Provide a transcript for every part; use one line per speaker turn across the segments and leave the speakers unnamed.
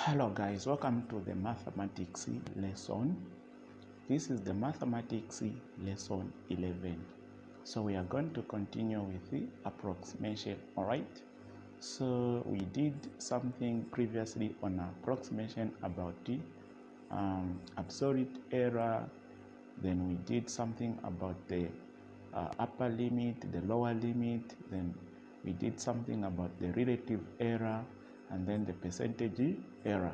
Hello guys, welcome to the mathematics lesson. This is the mathematics lesson 11. So we are going to continue with the approximation. All right, so we did something previously on approximation about the absolute error. Then we did something about the upper limit, the lower limit. Then we did something about the relative error, and then the percentage error.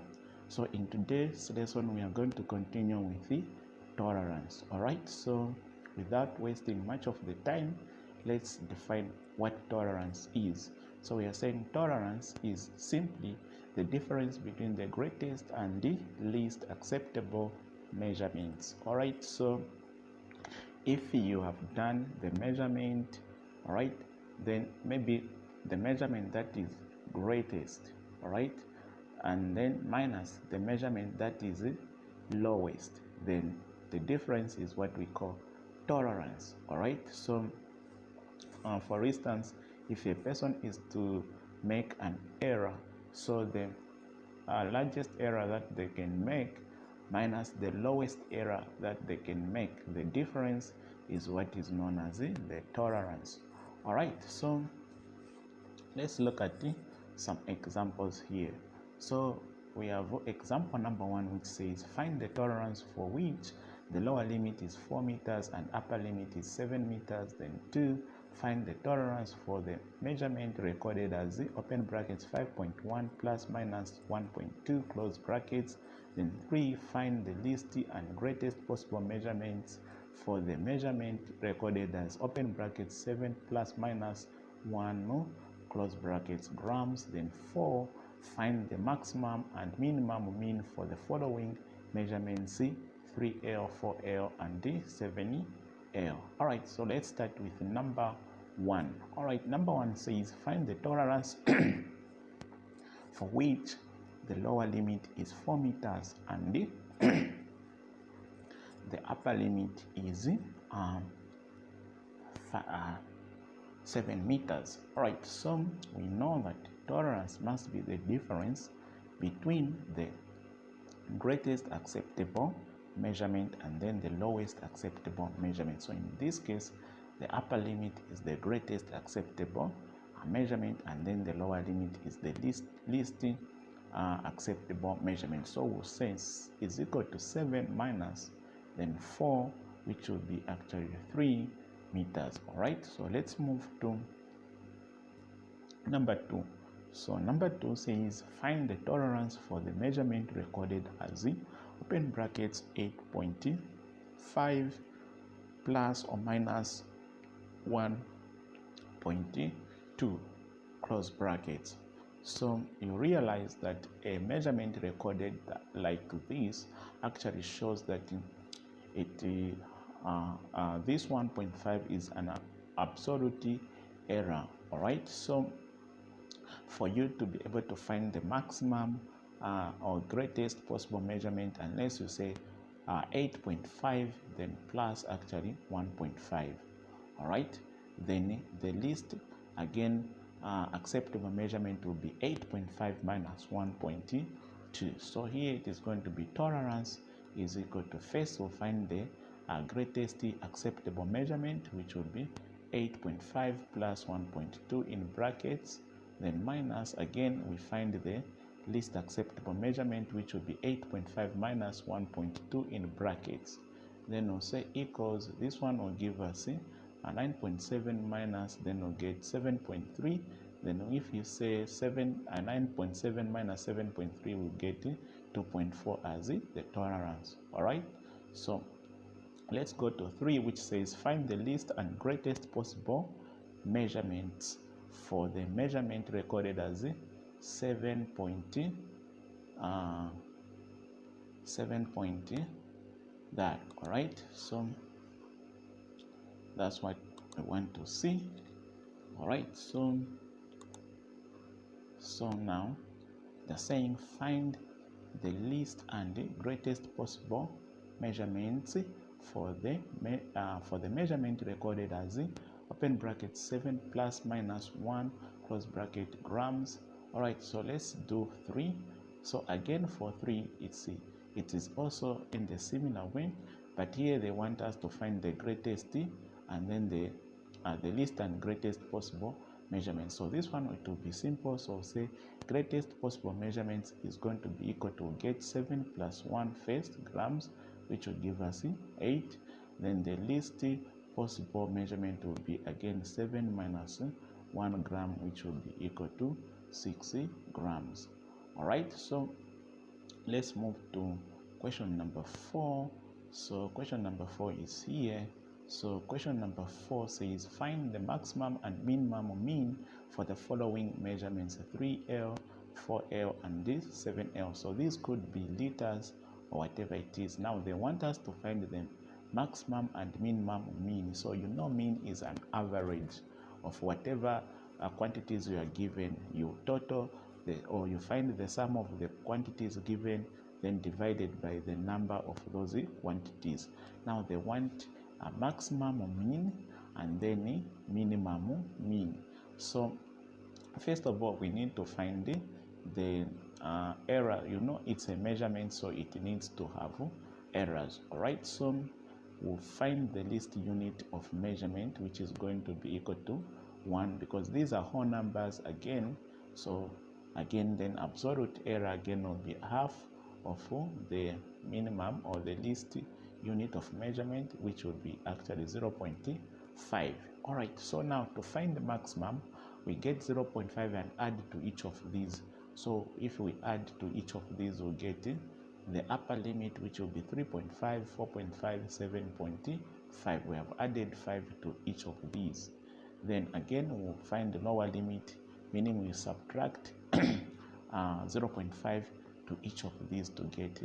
So in today's lesson, we are going to continue with the tolerance. All right, so without wasting much of the time, let's define what tolerance is. So we are saying tolerance is simply the difference between the greatest and the least acceptable measurements. All right, so if you have done the measurement, all right, then maybe the measurement that is greatest, all right, and then minus the measurement that is lowest, then the difference is what we call tolerance. All right, so for instance, if a person is to make an error, so the largest error that they can make minus the lowest error that they can make, the difference is what is known as the tolerance. All right, so let's look at some examples here. So we have example number 1, which says find the tolerance for which the lower limit is 4 meters and upper limit is 7 meters. Then 2, find the tolerance for the measurement recorded as the open brackets 5.1 plus minus 1.2 close brackets. Then 3, find the least and greatest possible measurements for the measurement recorded as open brackets 7 plus minus 1 close brackets grams. Then 4, find the maximum and minimum mean for the following measurements: 3L, 4L, and 7L. All right, so let's start with number 1. All right, number 1 says find the tolerance for which the lower limit is 4 meters and the upper limit is 7 meters. All right, so we know that tolerance must be the difference between the greatest acceptable measurement and then the lowest acceptable measurement. So in this case, the upper limit is the greatest acceptable measurement, and then the lower limit is the least acceptable measurement. So we'll say is equal to 7 minus then 4, which will be actually 3 meters. All right, so let's move to number 2. So number 2 says find the tolerance for the measurement recorded as the open brackets 8.5 plus or minus 1.2 close brackets. So you realize that a measurement recorded like this actually shows that this 1.5 is an absolute error. All right, so for you to be able to find the maximum or greatest possible measurement, unless you say 8.5 then plus actually 1.5, all right, then the least again acceptable measurement will be 8.5 minus 1.2. So here it is going to be tolerance is equal to, first we'll find the greatest acceptable measurement, which will be 8.5 plus 1.2 in brackets, then minus again we find the least acceptable measurement, which will be 8.5 minus 1.2 in brackets. Then we'll say equals, this one will give us a 9.7 minus, then we'll get 7.3. Then if you say 9.7 minus 7.3, we'll get 2.4 as the tolerance. All right, so let's go to 3, which says find the least and greatest possible measurements for the measurement recorded as 7 that. All right, so that's what I want to see. All right, so now they're saying find the least and the greatest possible measurements for the measurement recorded as open bracket 7 plus minus 1 close bracket grams. All right, so let's do 3. So again for 3, it is also in the similar way, but here they want us to find the greatest and then the least and greatest possible measurement. So this one, it will be simple. So say greatest possible measurement is going to be equal to get 7 plus 1 first grams, which will give us 8. Then the least possible measurement will be again 7 minus 1 gram, which will be equal to 6 grams. All right, so let's move to question number 4. So question number 4 is here. So question number 4 says find the maximum and minimum mean for the following measurements: 3L, 4L, and this 7L. So these could be liters or whatever it is. Now they want us to find the maximum and minimum mean. So you know mean is an average of whatever quantities you are given. You total or you find the sum of the quantities given, then divided by the number of those quantities. Now they want a maximum mean and then a minimum mean. So first of all, we need to find the error. You know it's a measurement, so it needs to have errors. All right, so we'll find the least unit of measurement, which is going to be equal to 1, because these are whole numbers again. So again, then absolute error again will be half of the minimum or the least unit of measurement, which would be actually 0.5. All right, so now to find the maximum, we get 0.5 and add to each of these. So if we add to each of these, we'll get the upper limit, which will be 3.5, 4.5, 7.5. We have added 5 to each of these. Then again, we'll find the lower limit, meaning we subtract 0.5 to each of these to get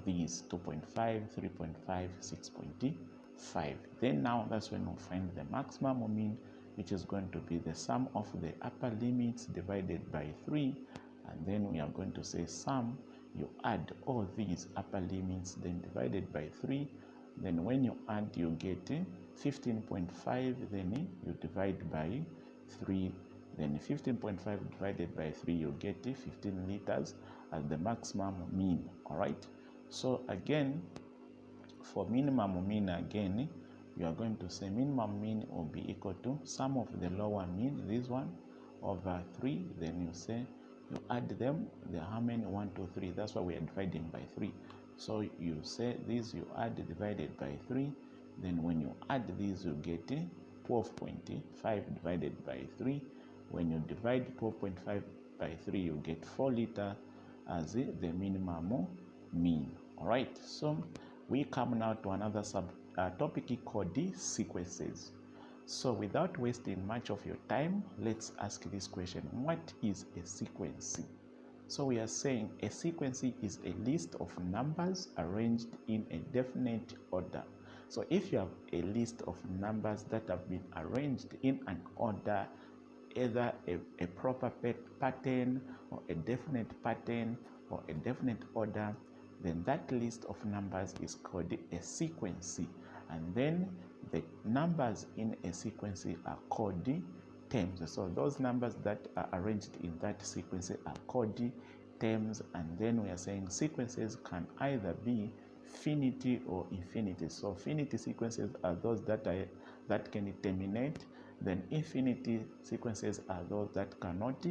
these 2.5, 3.5, 6.5. Then now that's when we'll find the maximum mean, which is going to be the sum of the upper limits divided by 3. And then we are going to say sum, you add all these upper limits, then divided by 3. Then when you add, you get 15.5, then you divide by 3. Then 15.5 divided by 3, you get 15 liters as the maximum mean. All right, so again, for minimum mean, again, you are going to say minimum mean will be equal to sum of the lower mean, this one, over 3. Then you say you add them, the how many? 1, 2, 3. That's why we are dividing by 3. So you say this, you add divided by 3. Then when you add these, you get 12.5 divided by 3. When you divide 12.5 by 3, you get 4 liters as the minimum mean. All right, so we come now to another topic called the sequences. So without wasting much of your time, let's ask this question: what is a sequence? So we are saying a sequence is a list of numbers arranged in a definite order. So if you have a list of numbers that have been arranged in an order, either a proper pattern or a definite pattern or a definite order, then that list of numbers is called a sequence. And then the numbers in a sequence are called terms. So those numbers that are arranged in that sequence are called terms. And then we are saying sequences can either be finity or infinity. So finity sequences are those that can terminate. Then infinity sequences are those that cannot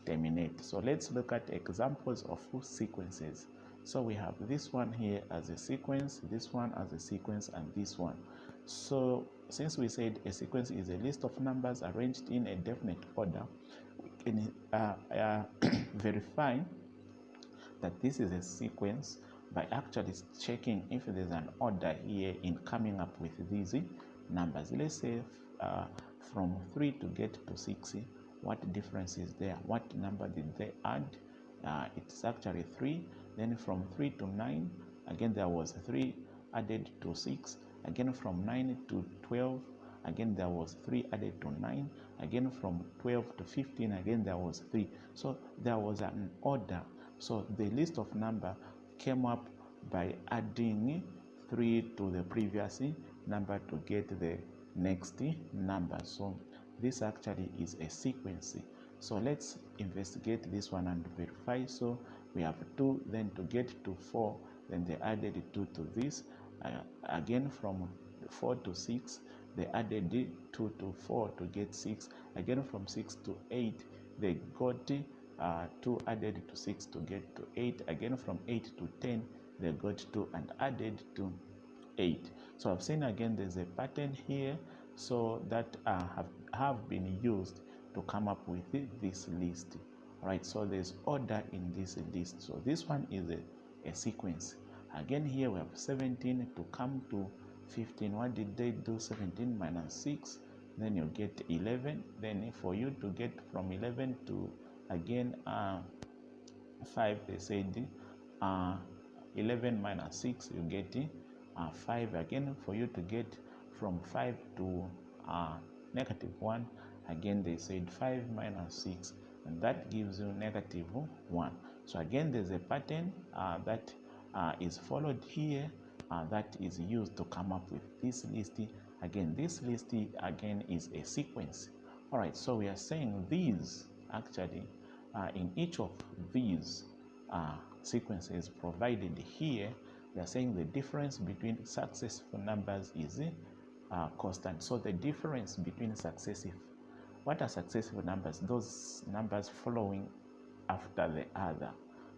terminate. So let's look at examples of sequences. So we have this one here as a sequence, this one as a sequence, and this one. So since we said a sequence is a list of numbers arranged in a definite order, we can verify that this is a sequence by actually checking if there's an order here in coming up with these numbers. Let's say from 3 to get to 6, what difference is there? What number did they add? It's actually 3. Then from 3 to 9, again there was 3 added to 6. Again from 9 to 12, again there was 3 added to 9. Again from 12 to 15, again there was 3. So there was an order. So the list of number came up by adding 3 to the previous number to get the next number. So this actually is a sequence. So let's investigate this one and verify. So we have 2, then to get to 4, then they added 2 to this. Again from 4 to 6, they added 2 to 4 to get 6. Again from 6 to 8, they got 2 added to 6 to get to 8. Again from 8 to 10, they got 2 and added to 8. So I've seen again there's a pattern here, so that have been used to come up with this list. Right, so there's order in this list. So this one is a sequence. Again here we have 17 to come to 15. What did they do? 17 minus 6, then you get 11. Then for you to get from 11 to again 5, they said 11 minus 6, you get 5. Again for you to get from 5 to -1, again they said 5 minus 6, and that gives you -1. So again there's a pattern that is followed here that is used to come up with this list. Again, this list again is a sequence. All right, so we are saying these actually in each of these sequences provided here, we are saying the difference between successive numbers is constant. So the difference between successive, what are successive numbers? Those numbers following after the other.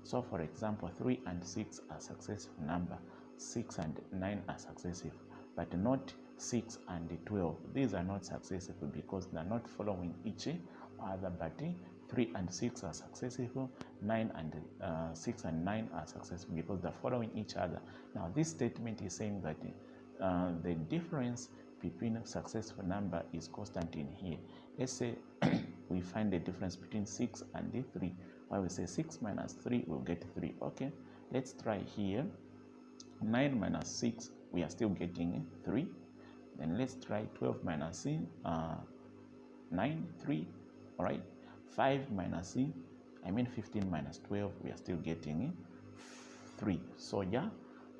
So for example, 3 and 6 are successive number, 6 and 9 are successive, but not 6 and 12. These are not successive because they are not following each other, but 3 and 6 are successive, 9 and 6 and 9 are successive because they're following each other. Now this statement is saying that the difference between successive number is constant in here. Let's say we find the difference between 6 and 3. Why we say 6 minus 3 will get 3. Okay, let's try here. 9 minus 6, we are still getting 3. Then let's try 12 minus 9, 3. All right, 5 minus 15 minus 12, we are still getting 3. So yeah,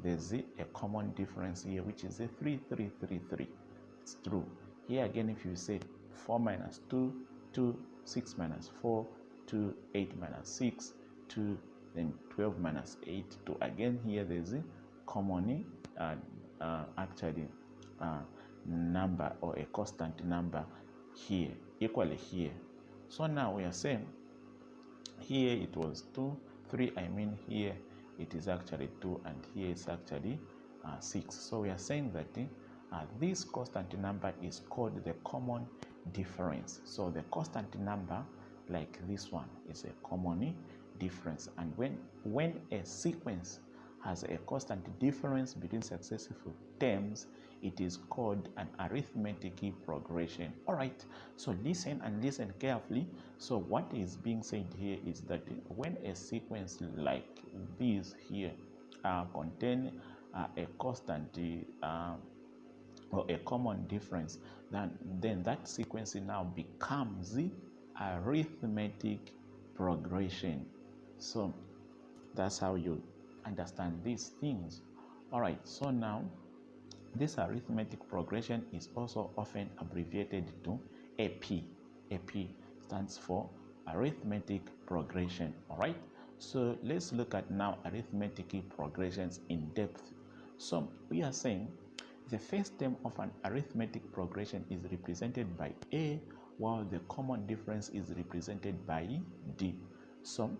there's a common difference here, which is a 3, 3, 3, 3. It's true. Here again, if you say 4 minus 2, 2, 6 minus 4, 2, 8 minus 6, 2, then 12 minus 8, 2. Again, here there's a common number or a constant number here, equally here. So now we are saying here it was 2, 3, here it is actually 2, and here it's actually 6. So we are saying that this constant number is called the common difference. So the constant number like this one is a common difference, and when a sequence has a constant difference between successive terms, it is called an arithmetic progression. All right, so listen and listen carefully. So what is being said here is that when a sequence like this here contain a constant or a common difference, then that sequence now becomes arithmetic progression. So that's how you understand these things. All right, so now this arithmetic progression is also often abbreviated to AP. AP stands for arithmetic progression. All right, so let's look at now arithmetic progressions in depth. So we are saying the first term of an arithmetic progression is represented by A, while the common difference is represented by D. So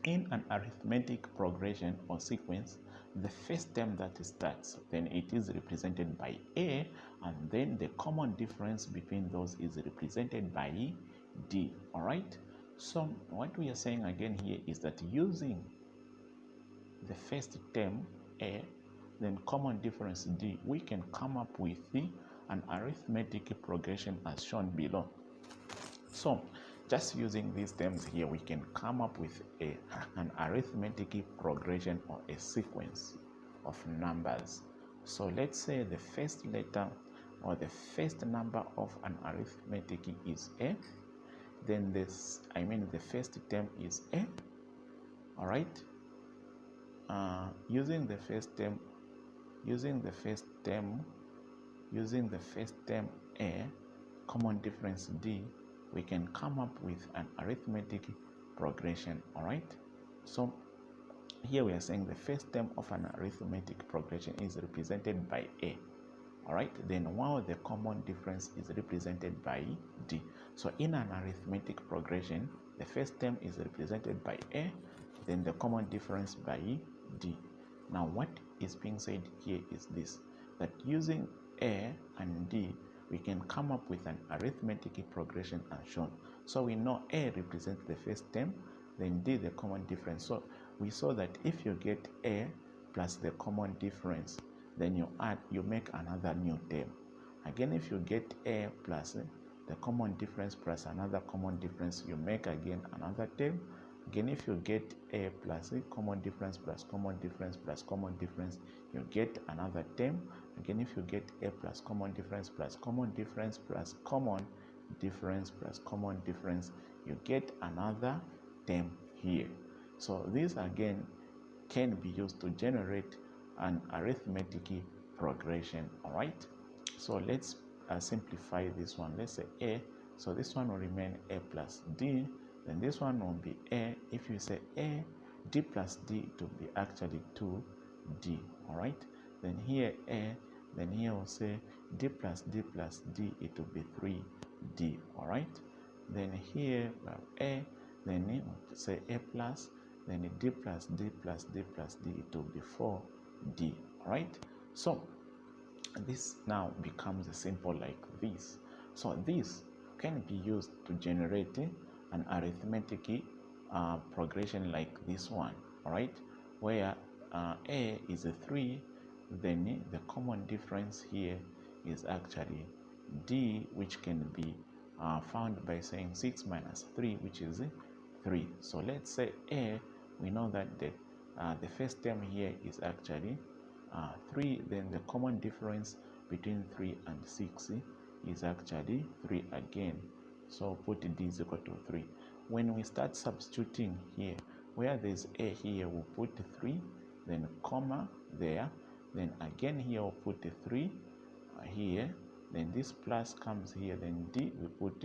in an arithmetic progression or sequence, the first term that starts, then it is represented by A, and then the common difference between those is represented by D. All right, so what we are saying again here is that using the first term A, then common difference D, we can come up with an arithmetic progression as shown below. So just using these terms here, we can come up with an arithmetic progression or a sequence of numbers. So let's say the first letter or the first number of an arithmetic is A, then the first term is A. All right, using the first term A, common difference D, we can come up with an arithmetic progression. All right, So here we are saying the first term of an arithmetic progression is represented by A. All right, then while the common difference is represented by D. So in an arithmetic progression, the first term is represented by A, then the common difference by D. Now what is being said here is this, that using A and D, we can come up with an arithmetic progression as shown. So we know A represents the first term, then D the common difference. So we saw that if you get A plus the common difference, then you make another new term. Again, if you get A plus the common difference plus another common difference, you make again another term. Again, if you get A plus common difference plus common difference plus common difference, you get another term. Again, if you get A plus common difference plus common difference plus common difference plus common difference, you get another term here. So this again can be used to generate an arithmetic progression. All right, so let's simplify this one. Let's say A, so this one will remain A plus D, then this one will be A. If you say A, D plus D, it will be actually 2D. All right, then here A, then here we'll say D plus D plus D, it will be 3D. All right, then here we have A, then we'll say A plus, then D plus D plus D plus D, it will be 4D. All right, so this now becomes simple like this. So this can be used to generate an arithmetic progression like this one. All right, where A is a 3, then the common difference here is actually D, which can be found by saying 6 minus 3, which is 3. So let's say A, we know that the first term here is actually 3, then the common difference between 3 and 6 is actually 3 again. So put D is equal to 3. When we start substituting here, where there's A here, we'll put 3, then comma there, then again here we'll put 3 here, then this plus comes here, then D we put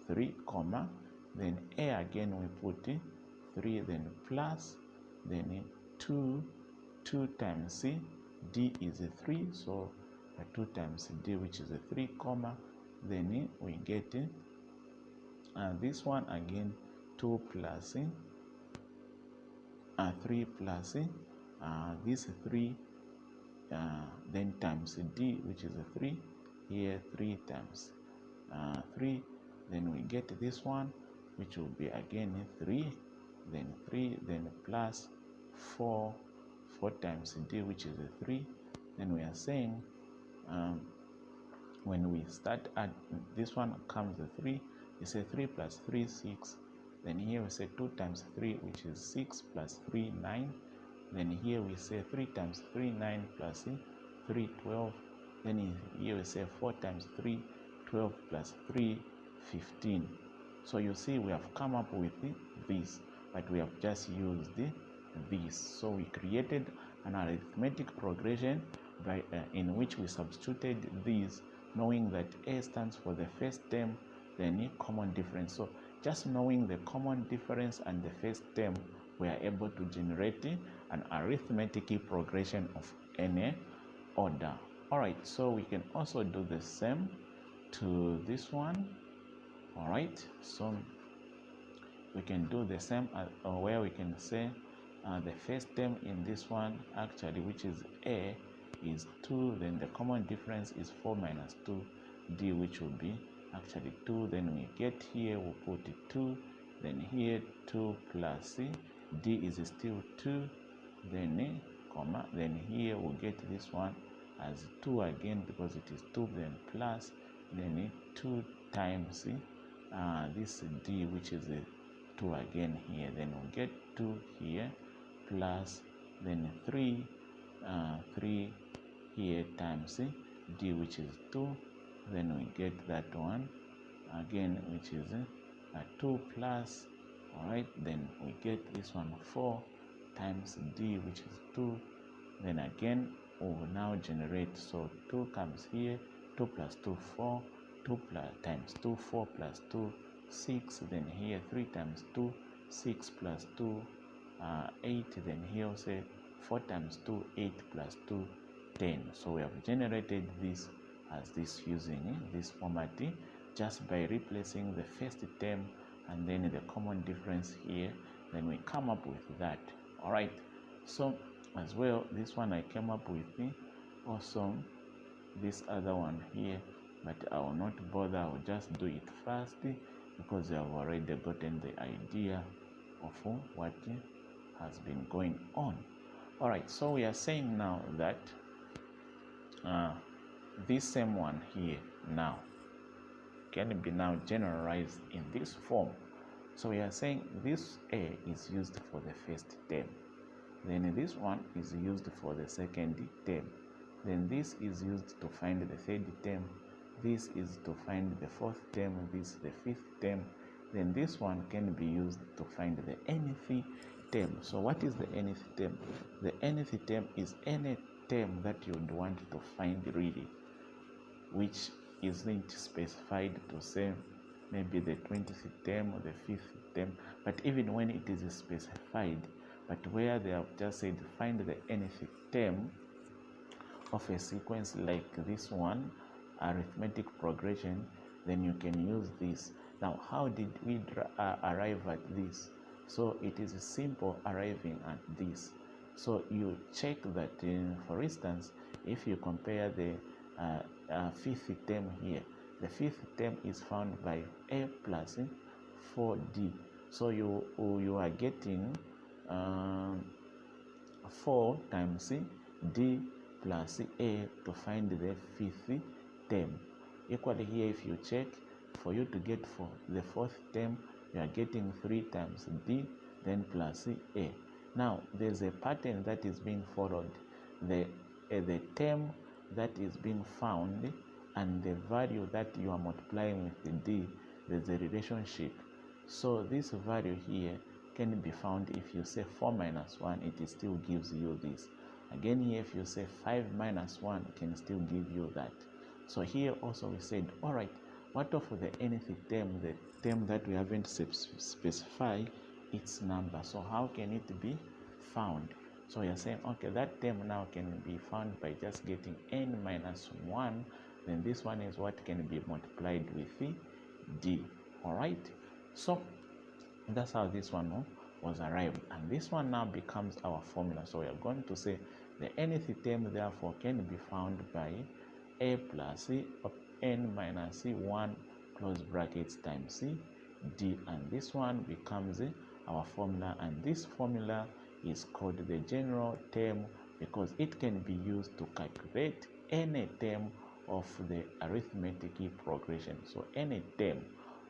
3, comma, then A again we put 3, then plus, then 2 times C, D is a 3, so 2 times D, which is a 3, comma, then we get this one again, 2 plus 3 plus this 3, then times D, which is a 3, here 3 times 3, then we get this one, which will be again 3, then 3, then plus 4 times D, which is a 3. Then we are saying when we start add, this one comes a 3, we say 3 plus 3, 6. Then here we say 2 times 3, which is 6, plus 3, 9. Then here we say 3 times 3, 9, plus 3, 12. Then here we say 4 times 3, 12, plus 3, 15. So you see we have come up with this, but we have just used this. So we created an arithmetic progression in which we substituted these, knowing that A stands for the first term, then common difference. So just knowing the common difference and the first term, we are able to generate an arithmetic progression of any order. All right, so we can also do the same to this one. All right, so we can do the same where we can say the first term in this one actually, which is A, is 2, then the common difference is 4 minus 2D, which will be actually 2. Then we get here, we'll put 2, then here 2 plus D is still 2, then comma, then here we'll get this one as 2 again because it is 2, then plus, then 2 times this D, which is 2 again here, then we'll get 2 here, plus, then 3 here times D, which is 2, then we get that one again, which is 2 plus, all right, then we get this one 4 times D, which is 2, then again we will now generate, so 2 comes here, 2 plus 2, 4, 2 plus times 2, 4 plus 2, 6, then here 3 times 2, 6 plus 2, 8. Then here we'll say 4 times 2, 8 plus 2, 10. So we have generated this as this using this format just by replacing the first term and then the common difference here. Then we come up with that. All right. So as well, this one I came up with also this other one here, but I will not bother. I will just do it first because I have already gotten the idea of what has been going on. All right, so we are saying now that this same one here now can be now generalized in this form. So we are saying this A is used for the first term, then this one is used for the second term, then this is used to find the third term, this is to find the fourth term, this is the fifth term, then this one can be used to find the nth term. So what is the nth term? The nth term is any term that you would want to find really, which isn't specified to say maybe the 20th term or the 5th term, but even when it is specified, but where they have just said find the nth term of a sequence like this one, arithmetic progression, then you can use this. Now, how did we arrive at this? So it is simple arriving at this. So you check that, for instance, if you compare the fifth term here, the fifth term is found by A plus 4D. So you are getting 4 times D plus A to find the fifth term. Equally here, if you check, for you to get for the fourth term, you are getting 3 times D then plus A. Now there's a pattern that is being followed. The term that is being found and the value that you are multiplying with the D, there's a relationship. So this value here can be found if you say 4 minus 1, it still gives you this. Again here, if you say 5 minus 1, it can still give you that. So here also we said, all right, what of the nth term, the term that we haven't specified its number? So how can it be found? So we are saying, okay, that term now can be found by just getting n minus 1. Then this one is what can be multiplied with D. All right. So that's how this one was arrived. And this one now becomes our formula. So we are going to say the nth term therefore can be found by A plus n minus 1 close brackets times D. And this one becomes our formula. And this formula is called the general term because it can be used to calculate any term of the arithmetic progression. So any term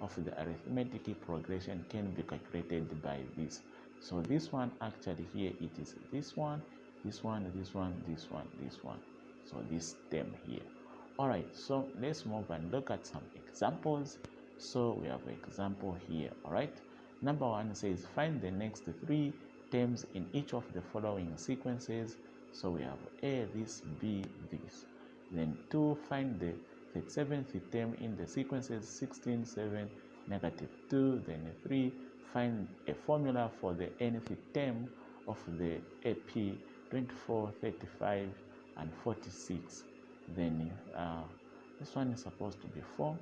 of the arithmetic progression can be calculated by this. So this one actually here, it is this one, this one, this one, this one, this one. So this term here. All right, so let's move and look at some examples. So we have an example here. All right, number 1 says find the next 3 terms in each of the following sequences. So we have A, this, B, this. Then 2, find the 37th term in the sequences 16, 7, negative 2. Then 3, find a formula for the nth term of the AP 24, 35, and 46. Then this one is supposed to be 4.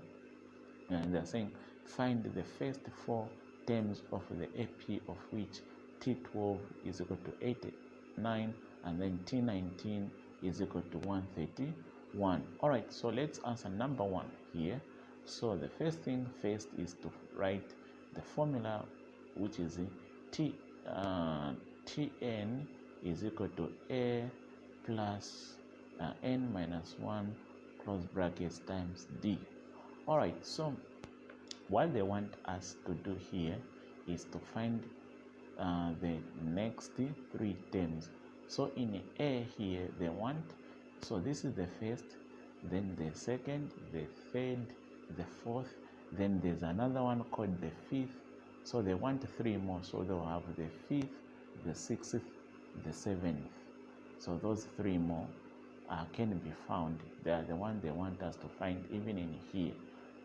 And they're saying find the first 4 terms of the AP of which T12 is equal to 89 and then T19 is equal to 131. All right, so let's answer number 1 here. So the first thing first is to write the formula, which is Tn is equal to A plus n minus 1 close brackets times D. All right, so what they want us to do here is to find the next 3 terms. So in A here they want, so this is the first, then the second, the third, the fourth, then there's another one called the fifth. So they want 3 more, so they'll have the 5th, the 6th, the 7th. So those 3 more can be found. They are the one they want us to find even in here.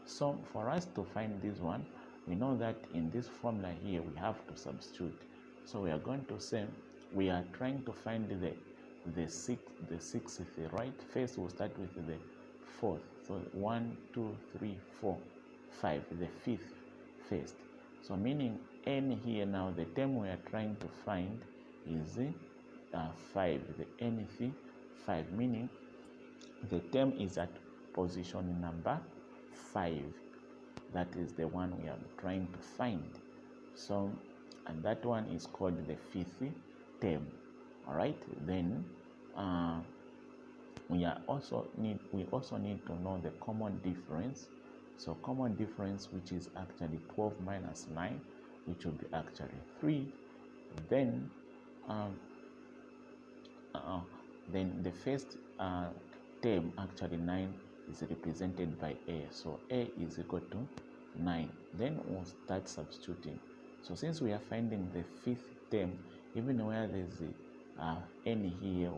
So for us to find this one, we know that in this formula here we have to substitute So we are going to say we are trying to find the sixth, right? First we'll start with the fourth. So 1, 2, 3, 4, 5, the fifth first. So meaning n here now, the term we are trying to find is 5, the nth 5, meaning the term is at position number 5. That is the one we are trying to find. So, and that one is called the fifth term. All right. Then we also need to know the common difference. So common difference, which is actually 12 minus 9, which will be actually 3. Then the first term, actually 9, is represented by a. So a is equal to 9. Then we'll start substituting. So since we are finding the fifth term, even where there's n here,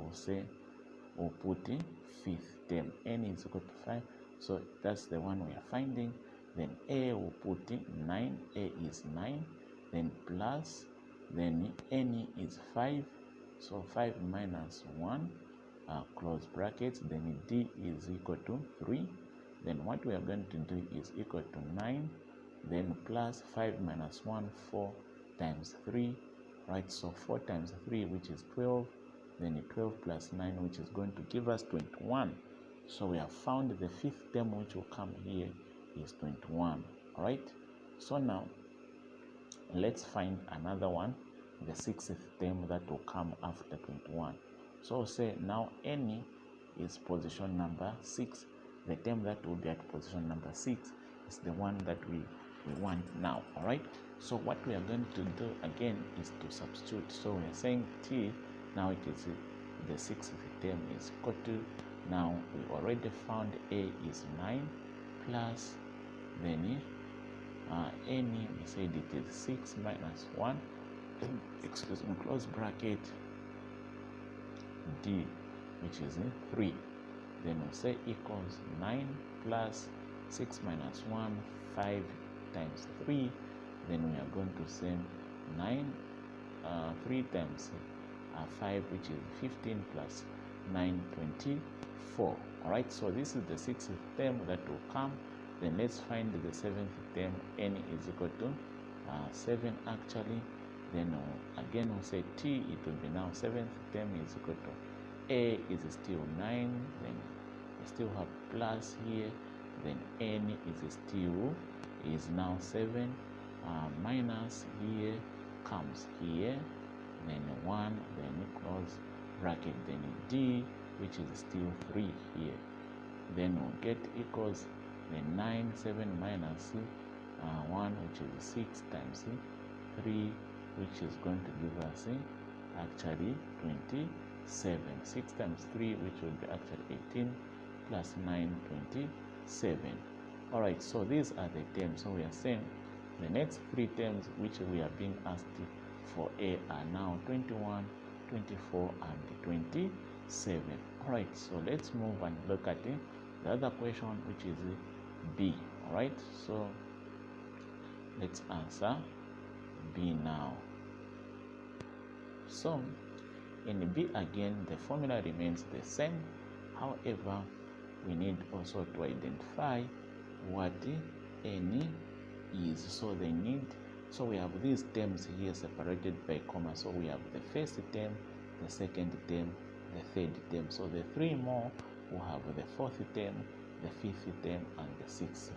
we'll put the fifth term. N is equal to 5. So that's the one we are finding. Then a will put 9. A is 9. Then plus, then n is 5. So 5 minus 1, close brackets. Then d is equal to 3. Then what we are going to do is equal to 9. Then plus 5 minus 1, 4 times 3. Right, so 4 times 3, which is 12. Then 12 plus 9, which is going to give us 21. So we have found the fifth term, which will come here, is 21. All right. So now let's find another one, the sixth term that will come after 21. So say now n is position number 6. The term that will be at position number 6 is the one that we want now. All right. So what we are going to do again is to substitute. So we are saying t, now it is the sixth term is equal to, now we already found a is 9 plus, then n, we said it is 6 minus 1, excuse me, close bracket, d, which is 3. Then we say equals 9 plus 6 minus 1, 5 times 3. Then we are going to say 9, 3 times 5, which is 15 plus 9, 24. All right, so this is the sixth term that will come. Then let's find the seventh term. N is equal to 7 actually. Then again we'll say t, it will be now seventh term is equal to a is still 9. Then we still have plus here. Then n is now 7. Minus here comes here. Then 1. Then close bracket. Then d, which is still 3 here. Then we'll get equals then 9, 7 minus 1, which is 6 times 3, which is going to give us actually 27. 6 times 3, which will be actually 18, plus 9, 27. All right, so these are the terms. So we are saying the next 3 terms which we are being asked for A are now 21, 24, and 27. All right, so let's move and look at the other question, which is B. All right, so let's answer B now. So in B again, the formula remains the same. However, we need also to identify what N is. So we have these terms here separated by comma. So we have the first term, the second term, the third term. So the 3 more will have the fourth term, the fifth term, and the sixth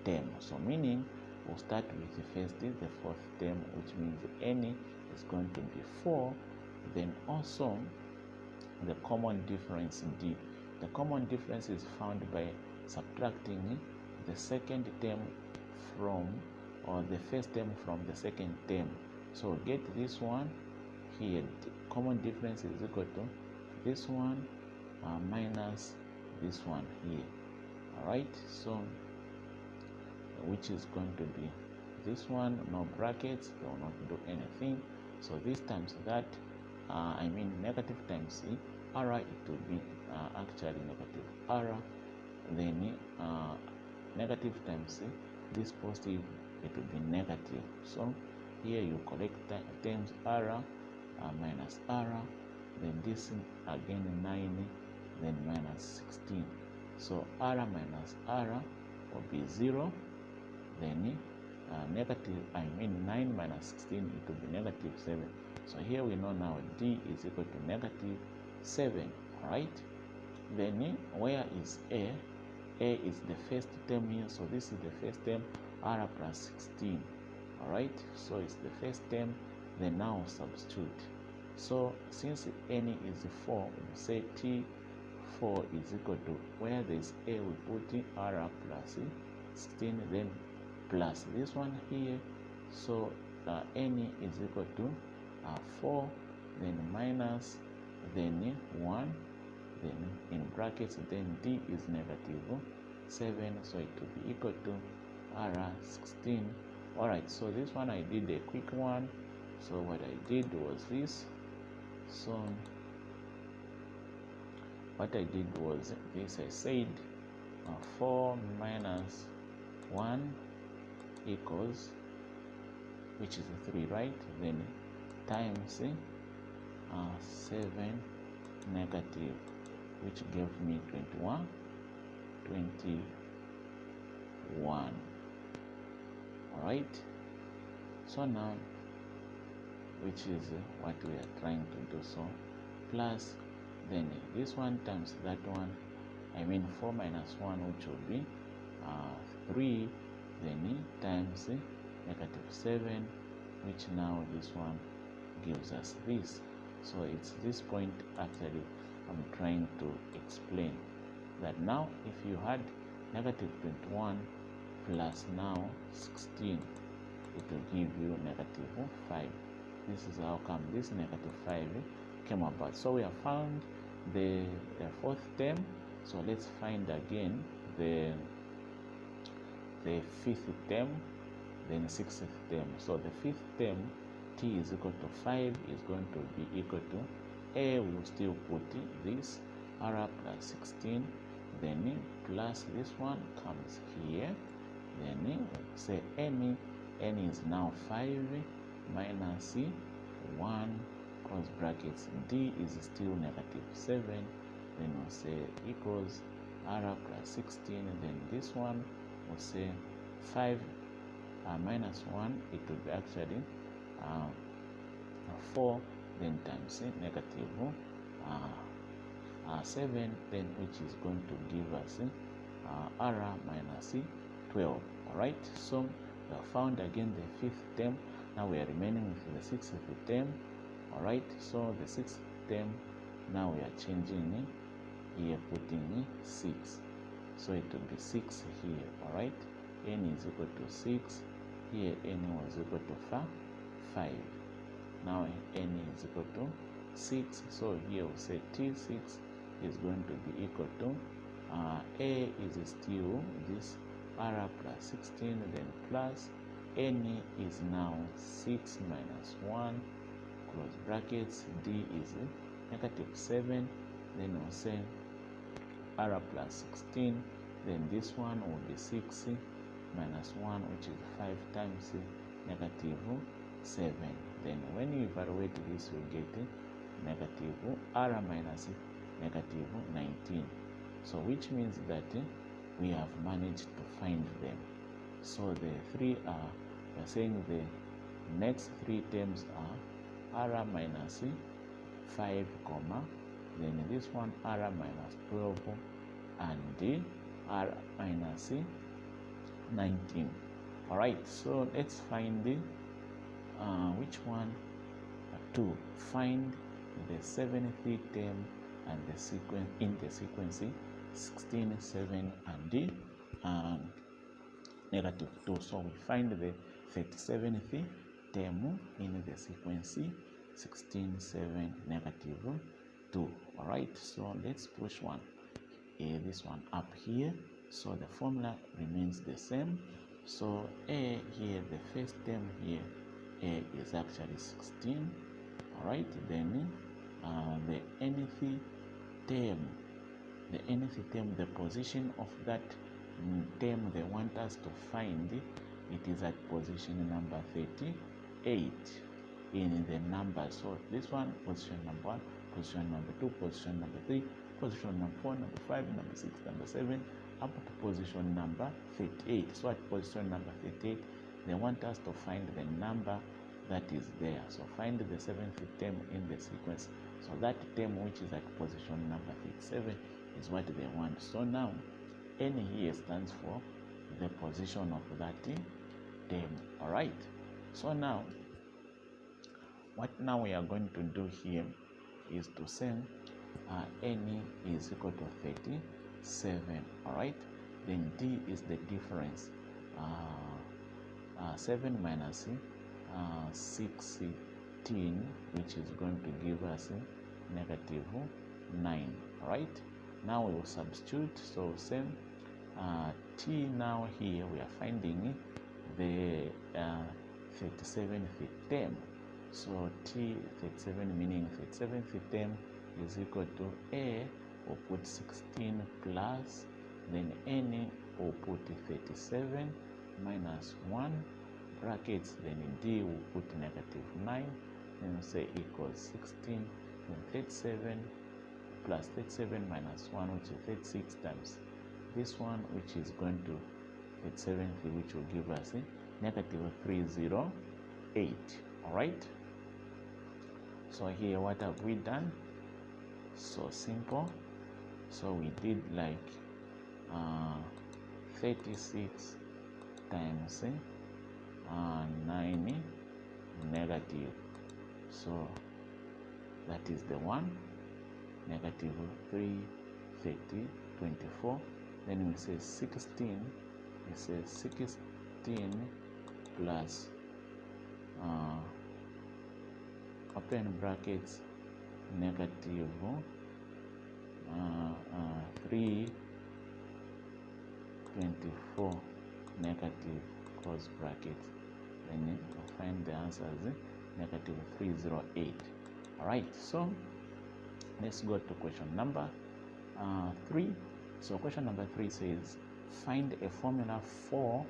term. So meaning we'll start with the first, the fourth term, which means N is going to be 4. Then also the common difference D. The common difference is found by subtracting the second term from, or the first term from the second term. So get this one here. The common difference is equal to this one minus this one here. All right, so which is going to be this one, no brackets, they will not do anything. So this times that, negative times r, it will be actually negative r. Then negative times this positive, it will be negative. So here you collect terms r minus r, then this again 9, then minus 16. So r minus r will be 0, then negative, 9 minus 16, it will be negative 7. So here we know now d is equal to negative 7, right? Then where is a? A is the first term here, so this is the first term, r plus 16, all right? So it's the first term, then now substitute. So since n is 4, we say t4 is equal to, where there's a, we put in r plus 16, then plus this one here. So n is equal to 4, then minus, then 1, then in brackets, then d is negative 7, so it will be equal to r16. All right, so this one I did a quick one. So what I did was this. So what I did was this. I said 4 minus 1 equals, which is 3, right? Then times 7 negative, which gave me 21. All right, so now, which is what we are trying to do, so plus, then this one times that one, 4 minus 1, which will be 3, then times negative 7, which now this one gives us this. So it's this point actually I'm trying to explain, that now if you had negative 21 plus now 16, it will give you negative 5. This is how come this negative 5 came about. So we have found the fourth term. So let's find again the fifth term, then sixth term. So the fifth term, t is equal to 5, is going to be equal to, a will still put this r plus 16, then plus this one comes here, then say n is now 5 minus 1 close brackets, d is still negative 7, then we'll say equals r plus 16, then this one we'll say 5 minus 1, it will be actually 4, then times negative 7, then which is going to give us r minus 12. All right, so we have found again the fifth term. Now we are remaining with the sixth term. All right, so the sixth term, now we are changing here, putting 6, so it will be 6 here. All right, n is equal to 6, here n was equal to 5. Now n is equal to 6, so here we say t6 is going to be equal to a is still this r plus 16, then plus n is now 6 minus 1 close brackets, d is negative 7, then we'll say r plus 16, then this one will be 6 minus 1, which is 5 times negative 7. Then when you evaluate this, we get negative r minus negative 19. So which means that we have managed to find them. So the three are, we are saying the next three terms are r minus 5, then this one r minus 12, and r minus 19. All right, so let's find which one to find the seventh term and the sequence in the sequence 16, 7, and negative 2. So we find the 37th term in the sequence 16, 7, negative 2. All right, so let's push this one up here. So the formula remains the same. So a here, the first term here, a is actually 16. All right, then the nth term, the position of that term they want us to find, it is at position number 37. 8 in the numbers. So this one, position number 1, position number 2, position number 3, position number 4, number 5, number 6, number 7, up to position number 38. So at position number 38, they want us to find the number that is there. So find the 7th term in the sequence. So that term which is at position number 37 is what they want. So now N here stands for the position of that term. All right. So now what now we are going to do here is to say N is equal to 37. All right. Then D is the difference. 7 minus 16, which is going to give us negative 9. All right. Now we will substitute. So same T. Now here we are finding the 37th term. So T 37 meaning 37th term is equal to A, we'll put 16 plus, then N will put 37 minus 1 brackets, then D will put negative 9, and we'll say equals 16, then 37 plus 37 minus 1, which is 36 times this one, which is going to 37, which will give us negative 308. All right. So here, what have we done? So simple. So we did like 36 times 9 negative. So that is the one, negative 330, 24. Then we say 16. We say 16 plus open brackets negative 324 negative close brackets. Then we'll find the answer as negative 308. All right. So let's go to question number 3. So question number 3 says, find a formula for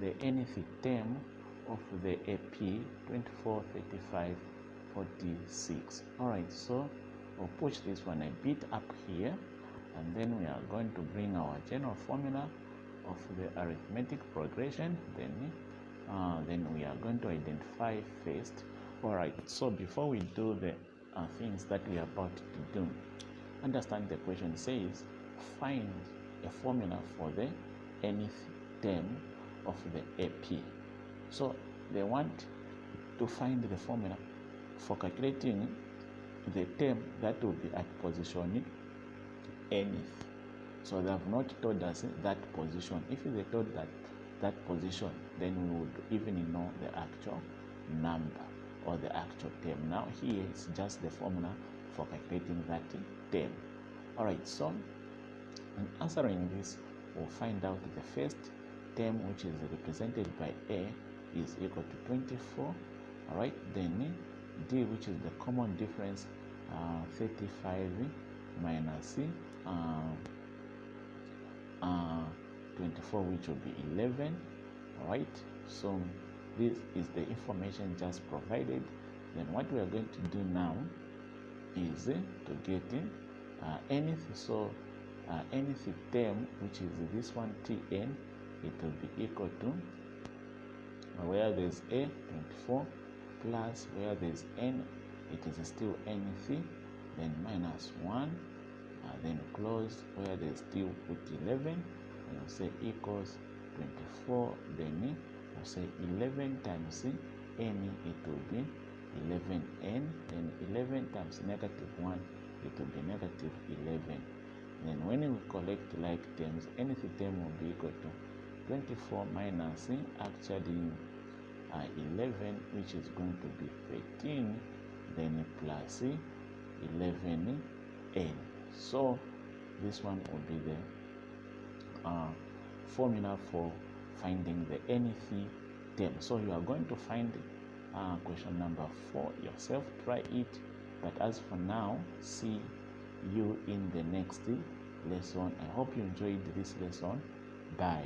the nth term of the AP 24, 35, 46. All right, so we'll push this one a bit up here, and then we are going to bring our general formula of the arithmetic progression. Then we are going to identify first. All right, so before we do the things that we are about to do, understand the question says, find a formula for the nth term of the AP. So they want to find the formula for calculating the term that will be at position nth. So they have not told us that position. If they told that position, then we would even know the actual number or the actual term. Now here it's just the formula for calculating that term. All right, so in answering this, we'll find out the first term, which is represented by A, is equal to 24. All right, then D, which is the common difference, 35 minus 24, which will be 11. All right, so this is the information just provided. Then what we are going to do now is to get nth. So nth term, which is this one, Tn, it will be equal to where there's A, 24, plus where there's N, it is still nth, then minus 1, then close where there's still put 11, and we'll say equals 24, then we'll say 11 times N, it will be 11N, then 11 times negative 1, it will be negative 11. Then when we collect like terms, nth term will be equal to 24 minus actually 11, which is going to be 13, then plus 11n. So this one will be the formula for finding the nth term. So you are going to find question number 4 yourself, try it, but as for now, see you in the next lesson. I hope you enjoyed this lesson. Bye.